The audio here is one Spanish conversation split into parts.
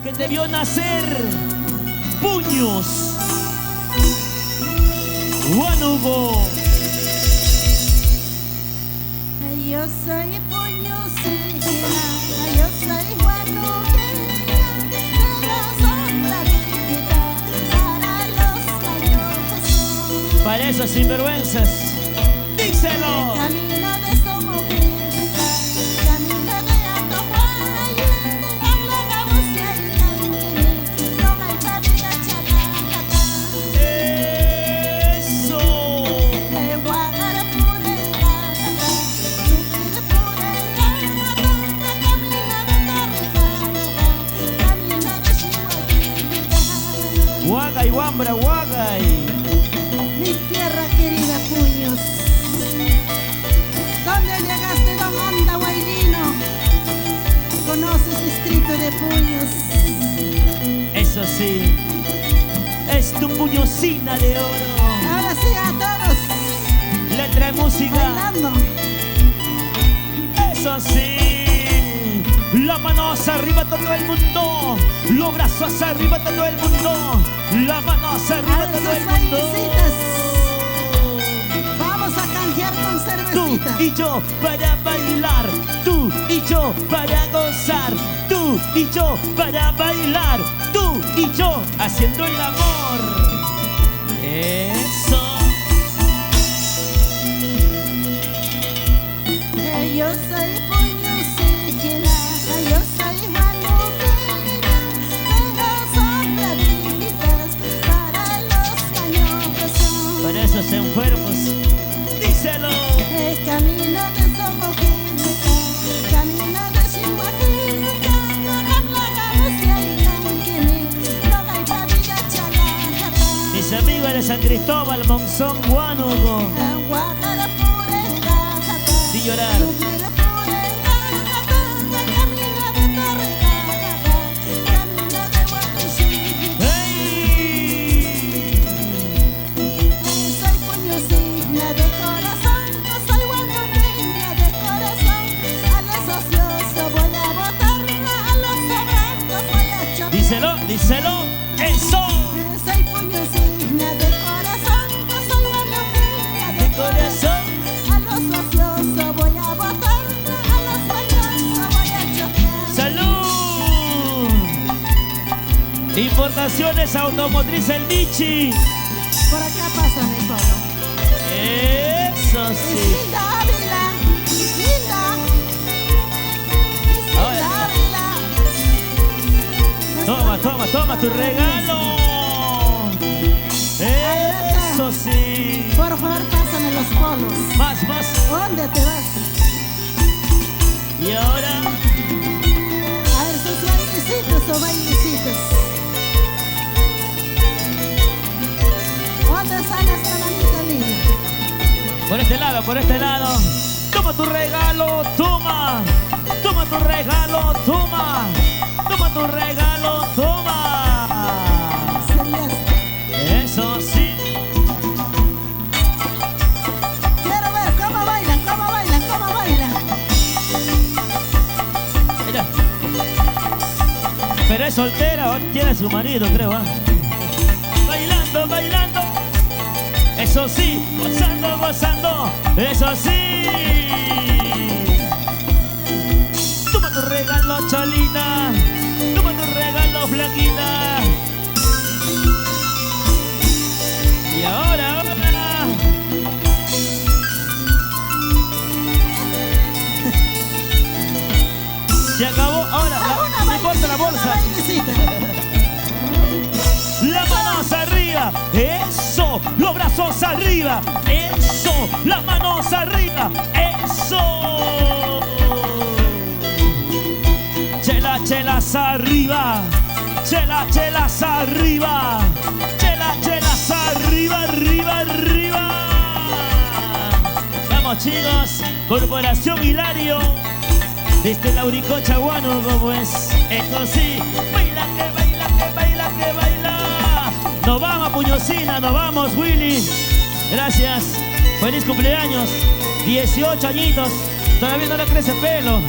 que te vio nacer. Puños. Huánuco. Yo soy puñosina, yo soy huanuqueña, pero sombra bendita para los mañosos. Para esos sinvergüenzas, díselo. Camino de Somogética, camino de Atohuaye, habla gabucia y canquini, no hay cabida chacacata. Eso. De Guagara purenda, Chupide purenda, camino de Torrijana, camino de Chihuahua. Huagay, Wambra, Huagay. Mi tierra querida, Puños. ¿Dónde llegaste, don Andahuaylino? ¿Conoces distrito de Puños? Eso sí, es tu puñosina de oro. Ahora sí, a todos Letra de música. bailando. Eso sí, las manos arriba todo el mundo, los brazos arriba todo el mundo, las manos A arriba ver todo el sus mundo. bailecitas. Vamos a canjear con Tú cervecita. y yo para bailar, tú y yo para gozar, tú y yo para bailar, tú y yo haciendo el amor. Eso. Yo soy puñosina, yo soy huanuqueña, pero sombra brinditas para los mañosos. Para esos enfermos, díselo. El camino de Somogética, camino de Chihuahua, habla gabucia y canquini, no hay cabida chacacata. Mis amigos de San Cristóbal, Monzón, Huánuco. Guajara purenda, Sin llorar. Chupide purenda, camino de Torrijana, camino de Huanuchiquita. ¡Hey! Soy puñosina de corazón, no soy huanuqueña de corazón. A los ociosos voy a botar, a los sobrados voy a chocar. Díselo, díselo. Eso. Soy puñosina de corazón, no soy huanuqueña de corazón. A los ociosos voy a botar, a los mañosos voy a chocar. ¡Salud! Importaciones Automotriz El Michi. Por acá pasa mi pueblo. Eso Es sí. linda Ávila, linda. Es linda Ávila. Toma, toma, toma tu regalo. Eso sí. Por favor, pásame los polos. Más, más. ¿Dónde te vas? Y ahora, A ver sus bailecitos o bailecitos. ¿Dónde sale esta manita linda? por este lado, por este lado. Toma tu regalo, toma. Toma tu regalo, toma. Toma tu regalo, toma. Serías. Eso sí. Quiero ver cómo bailan, cómo bailan, cómo bailan. Mira. Pero es soltera o tiene su marido, creo, ¿ah? Bailando, bailando. Eso sí, gozando, gozando. Eso sí. Toma tu regalo, Cholina. Toma tu regalo, Flaquita. Y ahora, ahora. Se acabó. Ahora, no importa la bolsa. Las manos arriba, eso, los brazos arriba, eso, las manos arriba, eso. Chela, chelas arriba, chela, chelas arriba, chela, chelas arriba, arriba, arriba. Vamos chicos, Corporación Hilario, desde Lauricocha, Huánuco, pues, esto sí, baila que baila, que baila, que baila. Nos vamos, Puñosina, nos vamos, Willy. Gracias. Feliz cumpleaños. 18 añitos. Todavía no le crece pelo.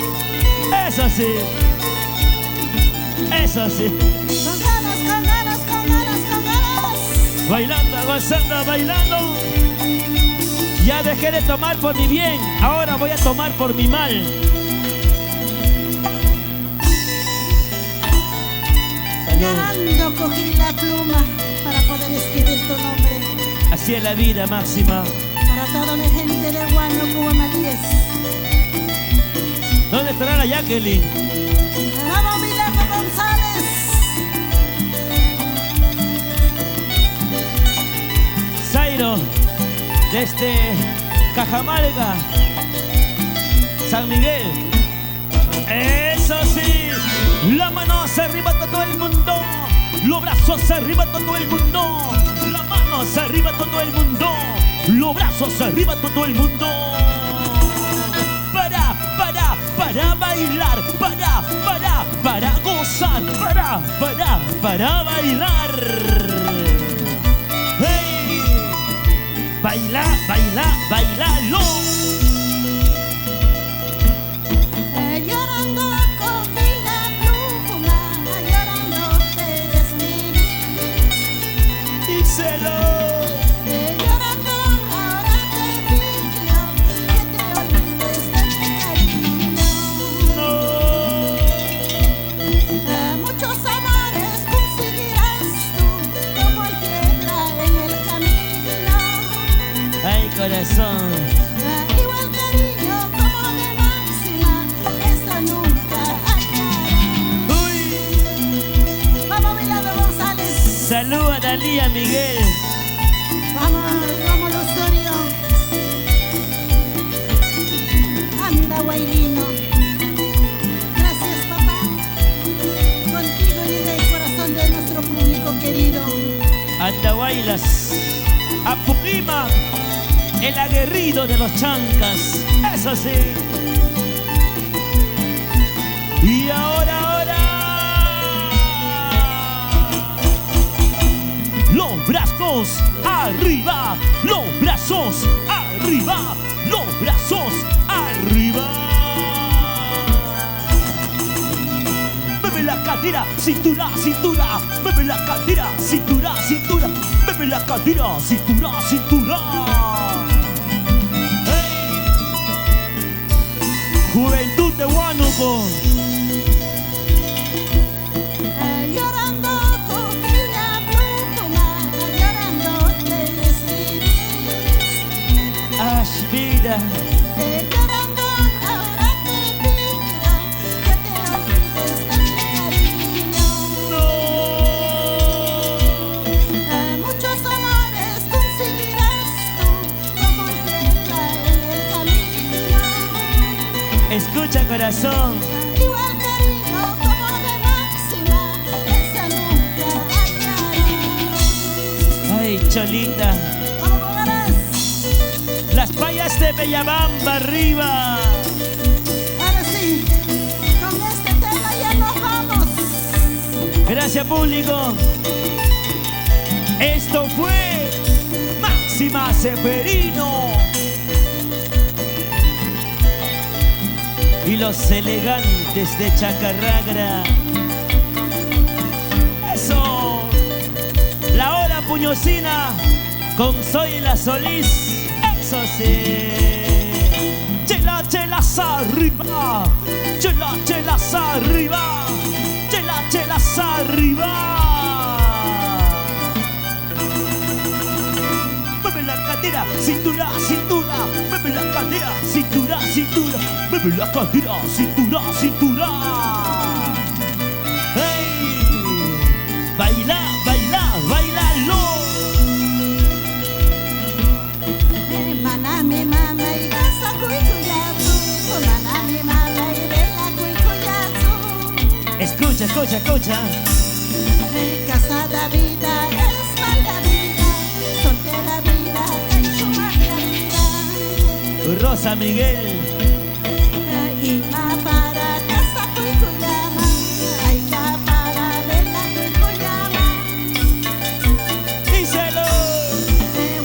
Eso sí. Eso sí. Con ganas, con ganas, con ganas, con ganas. Bailando, gozando, bailando. Ya dejé de tomar por mi bien, ahora voy a tomar por mi mal. Llorando cogí la pluma para poder escribir tu nombre. Así es la vida, Máxima. Para toda la gente de Huánuco, Guamalíes. ¿Dónde estará la Jacqueline? ¡Vamos, Milagro González! Zairo, desde Cajamarca, San Miguel. Eso sí, la mano hacia arriba todo el mundo, los brazos hacia arriba todo el mundo, la mano hacia arriba todo el mundo, los brazos hacia arriba todo el mundo. Para bailar, para gozar, para bailar. ¡Hey! Baila, bailalo. Llorando cogí la pluma, llorando te escribí. Díselo. Llorando ahora te pido que te olvides de mi cariño. Muchos amores conseguirás tú, como hay piedra en el camino. Ay, corazón. Igual cariño como de Máxima, eso nunca hallará. Uy. Vamos, Milagro González. Saluda a Dalí, a Miguel. Vamos, Rómulo Osorio. Anda, Guaylino. Gracias, papá. Contigo llega el corazón de nuestro público querido. Andahuaylas, Apurima, el aguerrido de los chancas. Eso sí. Y ahora, los brazos arriba, los brazos arriba, los brazos arriba. Mueve la cadera, cintura, cintura. Mueve la cadera, cintura, cintura. Mueve la cadera, cintura, cintura. ¡Hey! Juventud de Huánuco. Llorando cogí la pluma, llorando te escribí. Ash, vida. Llorando ahora te pido que te olvides de mi cariño. No. Muchos amores conseguirás tú, como piedra en el camino. Escucha, corazón. Igual cariño como de Máxima, esa nunca hallará. Ay, Cholita. Vamos, Bogaras. Las payas de Bellabamba arriba. Ahora sí, con este tema ya nos vamos. Gracias, público. Esto fue Máxima Seferino y los elegantes de Chacarragra. Eso. La hora puñosina con Zoila Solís. Eso sí. Chela, chelas arriba. Chela, chelas arriba. Chela, chelas arriba. Mueve la cadera, cintura, cintura. Mueve la cadera, cintura, cintura. Mueve la cadera, cintura, cintura. ¡Hey! Baila, baila, bailalo. Manami mama y casa cuicuyazu, manami mama y vela cuicuyazu. Escucha, escucha, escucha. Casada vida es mala vida, soltera vida es su mala vida. Rosa Miguel. Y ma para casa cuicuyama, ay ka para vela cuicuyama. Díselo.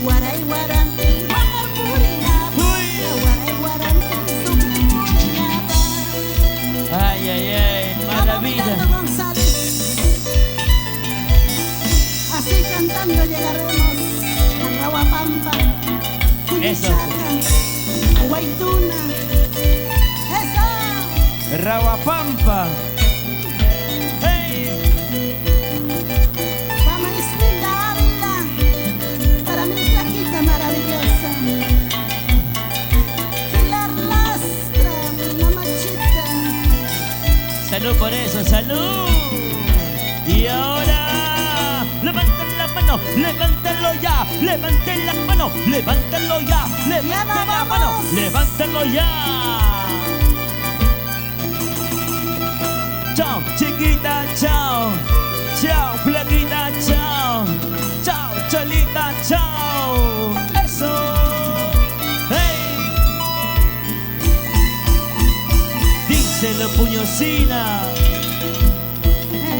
Guaray guaranti, guanar purinapa, guaray guaranti, supli purinapa. Ay, ay, ay, mala vida. Milagro González. Eso. Chaca, Guaituna. Eso. Raguapampa. Hey. Vamos, Islinda Ávila. Para mi flaquita maravillosa. Pilar Lastra, mi mamachita. Salud por eso, salud. Y ahora, levanten la mano, levántenlo ya, levanten la mano, levántenlo ya, levanten la mano, levántenlo ya. Chao, chiquita, chao, chao, flaquita, chao, chao, cholita, chao. Eso, hey. Díselo, puñosina.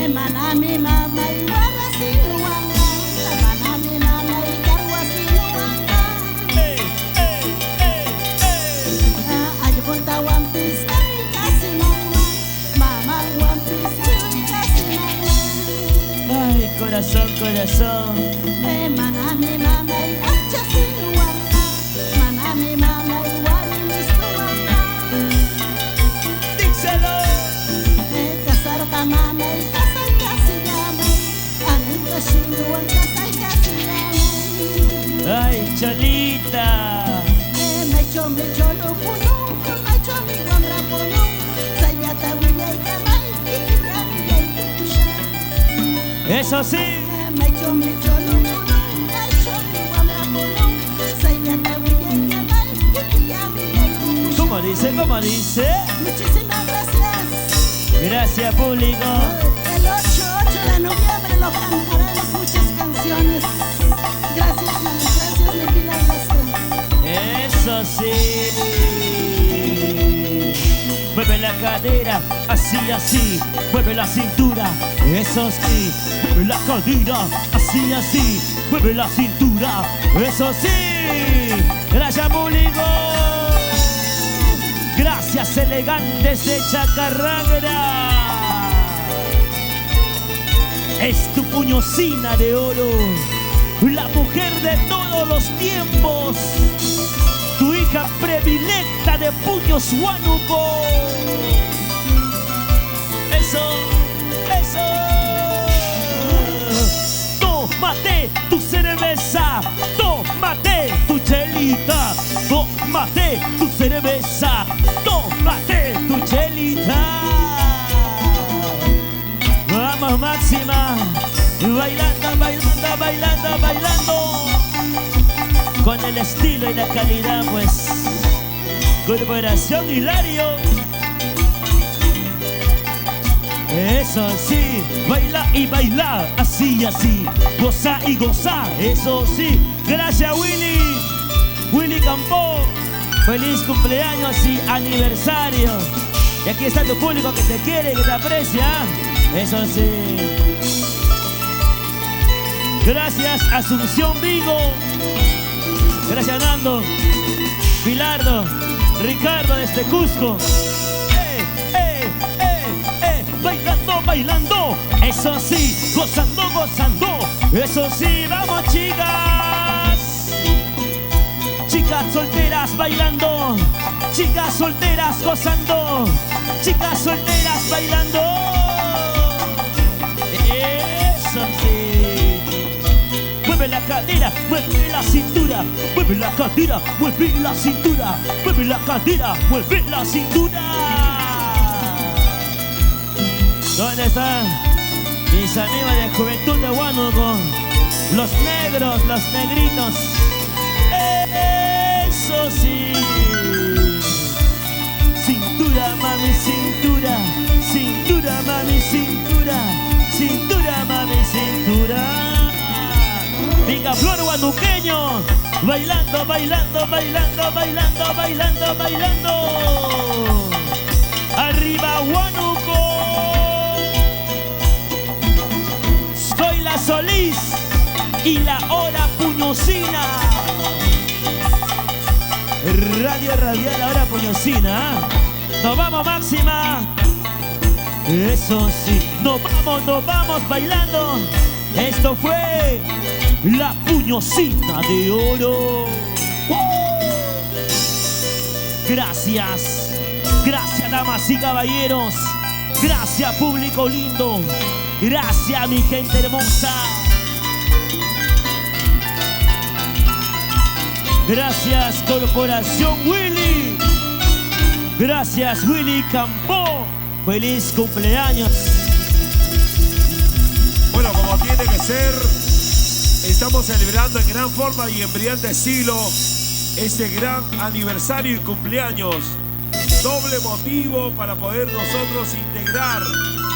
Manami mama y guarra sinuanga, manami mama y cargua sinuanga. Hey, hey, hey, hey. Ayupunta one piece, casi mama one piece, casi mama. Ay, corazón, corazón. Manami mama y hacha sinuanga, manami mama y guarra sinuanga. Díselo. Casar con mama y ay, cholita. Me echo lo puno, me echo mi guambra puno. Sayata huilla y camay, y ya mi pusha. Eso sí. Me echo lo puno, me echo mi guambra puno. Sayata huilla y camay, y ya mi pusha. ¿Cómo dice? ¿Cómo dice? Muchísimas gracias. Gracias, público. El 8 de noviembre lo cantaremos muchas canciones. Gracias, mi Pilar Lastra. Eso sí. Mueve la cadera, así, así. Mueve la cintura, eso sí. Mueve la cadera, así, así. Mueve la cintura, eso sí. Gracias, público. Gracias, elegantes de Chacarragra. Es tu puñosina de oro, la mujer de todos los tiempos, tu hija predilecta de Puños Huánuco. Eso, eso. Tómate tu cerveza, tómate tu chelita, tómate tu cerveza, tómate tu chelita. Vamos, Máxima, bailando, bailando, bailando, bailando, con el estilo y la calidad, pues. Corporación Hilario. Eso sí, baila y baila, así y así, goza y goza, eso sí. Gracias, Willy Campo, feliz cumpleaños y aniversario. Y aquí está tu público que te quiere y que te aprecia. Eso sí. Gracias, Asunción Vigo. Gracias, Nando, Pilardo, Ricardo desde Cusco. Bailando, bailando. Eso sí, gozando, gozando. Eso sí, vamos, chicas. Chicas solteras bailando. Chicas solteras gozando. Chicas solteras bailando. Eso sí. Mueve la cadera, mueve la cintura. Mueve la cadera, mueve la cintura. Mueve la cadera, mueve la cintura. ¿Dónde están mis amigos de Juventud de Huánuco? Los negros, los negritos. Eso sí. Cintura, mami, cintura. Cintura, mami, cintura. Cintura, mami, cintura. Picaflor huanuqueño. Bailando, bailando, bailando, bailando, bailando, bailando. Arriba Huánuco. Soy la Solís y la hora puñosina. Radio Radial, la hora puñosina. Nos vamos, Máxima. Eso sí, nos vamos bailando. Esto fue la puñosina de oro. ¡Oh! Gracias. Gracias, damas y caballeros. Gracias, público lindo. Gracias, mi gente hermosa. Gracias, Corporación Willy. Gracias, Willy Campo. Feliz cumpleaños. Bueno, como tiene que ser, estamos celebrando en gran forma y en brillante estilo este gran aniversario y cumpleaños. Doble motivo para poder nosotros integrar